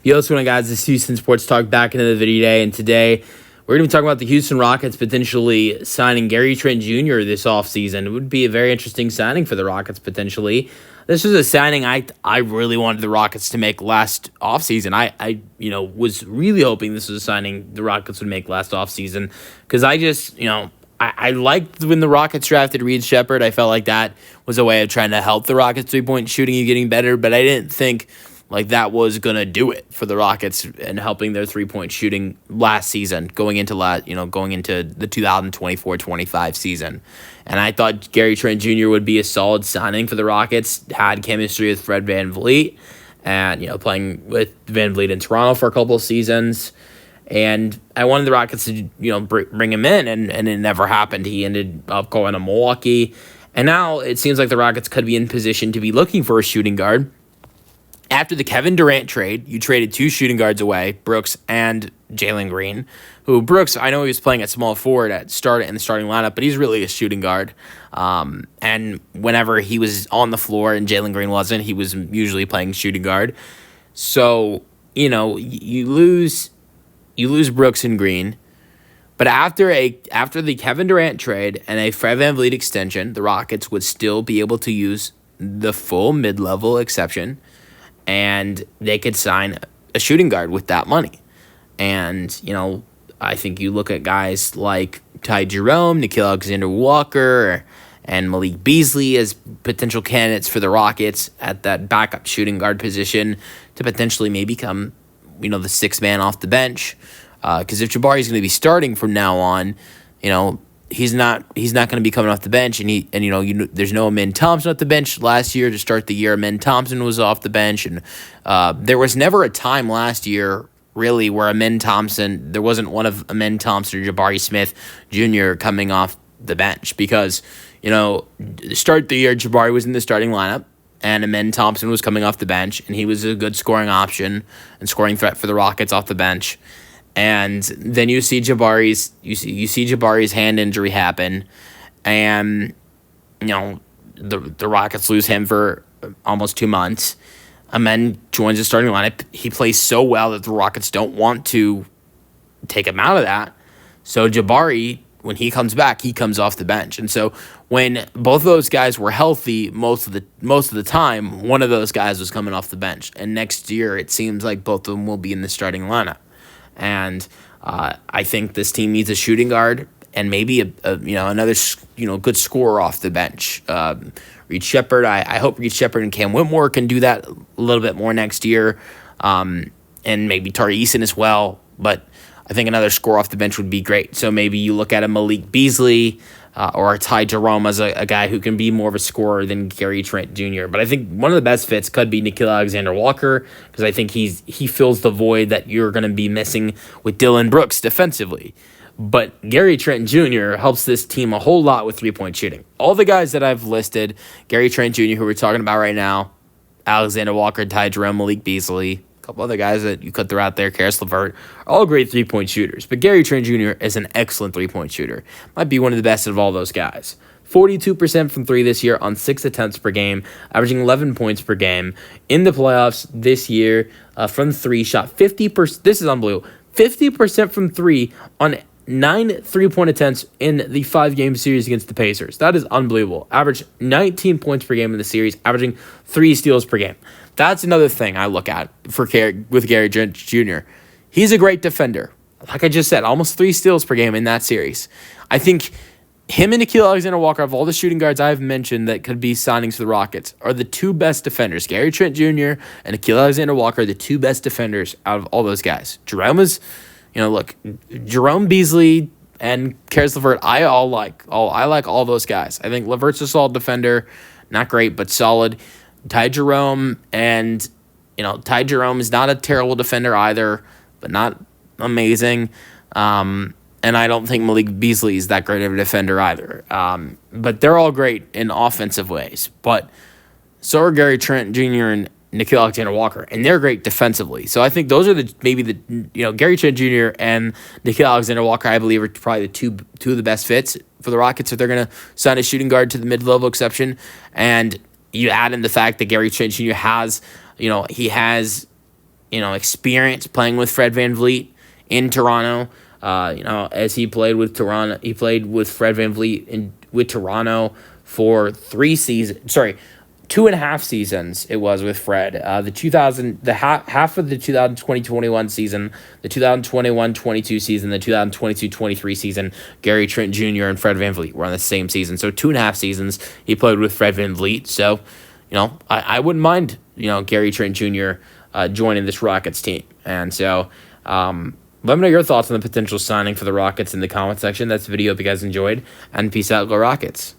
Yo, what's going on, guys? This is Houston Sports Talk back into the video today, and today we're going to be talking about the Houston Rockets potentially signing Gary Trent Jr. this offseason. It would be a very interesting signing for the Rockets potentially. This was a signing I really wanted the Rockets to make last offseason. I was really hoping this was a signing the Rockets would make last offseason because I liked when the Rockets drafted Reed Sheppard. I felt like that was a way of trying to help the Rockets' three-point shooting and getting better, but I didn't think like that was going to do it for the Rockets and helping their three-point shooting last season, going into the 2024-25 season. And I thought Gary Trent Jr. would be a solid signing for the Rockets, had chemistry with Fred VanVleet and, playing with VanVleet in Toronto for a couple of seasons. And I wanted the Rockets to, bring him in, and it never happened. He ended up going to Milwaukee. And now it seems like the Rockets could be in position to be looking for a shooting guard. After the Kevin Durant trade, you traded two shooting guards away, Brooks and Jalen Green, who Brooks, I know he was playing at small forward in the starting lineup, but he's really a shooting guard. And whenever he was on the floor and Jalen Green wasn't, he was usually playing shooting guard. So, you lose Brooks and Green. But after the Kevin Durant trade and a Fred VanVleet extension, the Rockets would still be able to use the full mid-level exception, and they could sign a shooting guard with that money. And, I think you look at guys like Ty Jerome, Nickeil Alexander-Walker, and Malik Beasley as potential candidates for the Rockets at that backup shooting guard position to potentially maybe become, the sixth man off the bench. Because if Jabari's going to be starting from now on, he's not going to be coming off the bench, and there's no Amin Thompson off the bench. Last year to start the year, Amin Thompson was off the bench, and there was never a time last year really where there wasn't one of Amin Thompson or Jabari Smith Jr. coming off the bench because to start the year Jabari was in the starting lineup and Amin Thompson was coming off the bench, and he was a good scoring option and scoring threat for the Rockets off the bench. And then you see Jabari's hand injury happen, and the Rockets lose him for almost 2 months. Amen joins the starting lineup. He plays so well that the Rockets don't want to take him out of that. So Jabari, when he comes back, he comes off the bench. And so when both of those guys were healthy most of the time, one of those guys was coming off the bench. And next year, it seems like both of them will be in the starting lineup. And I think this team needs a shooting guard and maybe another good scorer off the bench. Reed Sheppard. I hope Reed Sheppard and Cam Whitmore can do that a little bit more next year, and maybe Tari Eason as well. But I think another scorer off the bench would be great. So maybe you look at a Malik Beasley or a Ty Jerome as a guy who can be more of a scorer than Gary Trent Jr. But I think one of the best fits could be Nickeil Alexander-Walker because I think he fills the void that you're going to be missing with Dillon Brooks defensively. But Gary Trent Jr. helps this team a whole lot with three-point shooting. All the guys that I've listed, Gary Trent Jr., who we're talking about right now, Alexander-Walker, Ty Jerome, Malik Beasley, a couple other guys that you could throw out there, Karis LeVert, are all great three-point shooters. But Gary Trent Jr. is an excellent three-point shooter. Might be one of the best of all those guys. 42% from three this year on 6 attempts per game, averaging 11 points per game. In the playoffs this year, from three, shot 50%. This is unbelievable. 50% from three on 9 3-point attempts in the 5-game series against the Pacers. That is unbelievable. Averaged 19 points per game in the series, averaging 3 steals per game. That's another thing I look at with Gary Trent Jr. He's a great defender. Like I just said, almost 3 steals per game in that series. I think him and Nickeil Alexander-Walker, of all the shooting guards I've mentioned that could be signings for the Rockets, are the 2 best defenders. Gary Trent Jr. and Nickeil Alexander-Walker are the 2 best defenders out of all those guys. Jerome Beasley and Karis LeVert, I like all those guys. I think LeVert's a solid defender, not great, but solid. Ty Jerome is not a terrible defender either, but not amazing. And I don't think Malik Beasley is that great of a defender either. But they're all great in offensive ways. But so are Gary Trent Jr. and Nickeil Alexander-Walker, and they're great defensively. So I think those are Gary Trent Jr. and Nickeil Alexander-Walker, I believe, are probably the two of the best fits for the Rockets if they're going to sign a shooting guard to the mid-level exception. And you add in the fact that Gary Trent Jr. has experience playing with Fred VanVleet in Toronto. As he played with Toronto, he played with Fred VanVleet with Toronto for 3 seasons. Sorry, 2.5 seasons it was with Fred. Half of the 2020-21 season, the 2021-22 season, the 2022-23 season, Gary Trent Jr. and Fred VanVleet were on the same season. So 2.5 seasons he played with Fred VanVleet. So, I wouldn't mind, Gary Trent Jr. Joining this Rockets team. And so, let me know your thoughts on the potential signing for the Rockets in the comment section. That's the video. If you guys enjoyed, and peace out, go Rockets.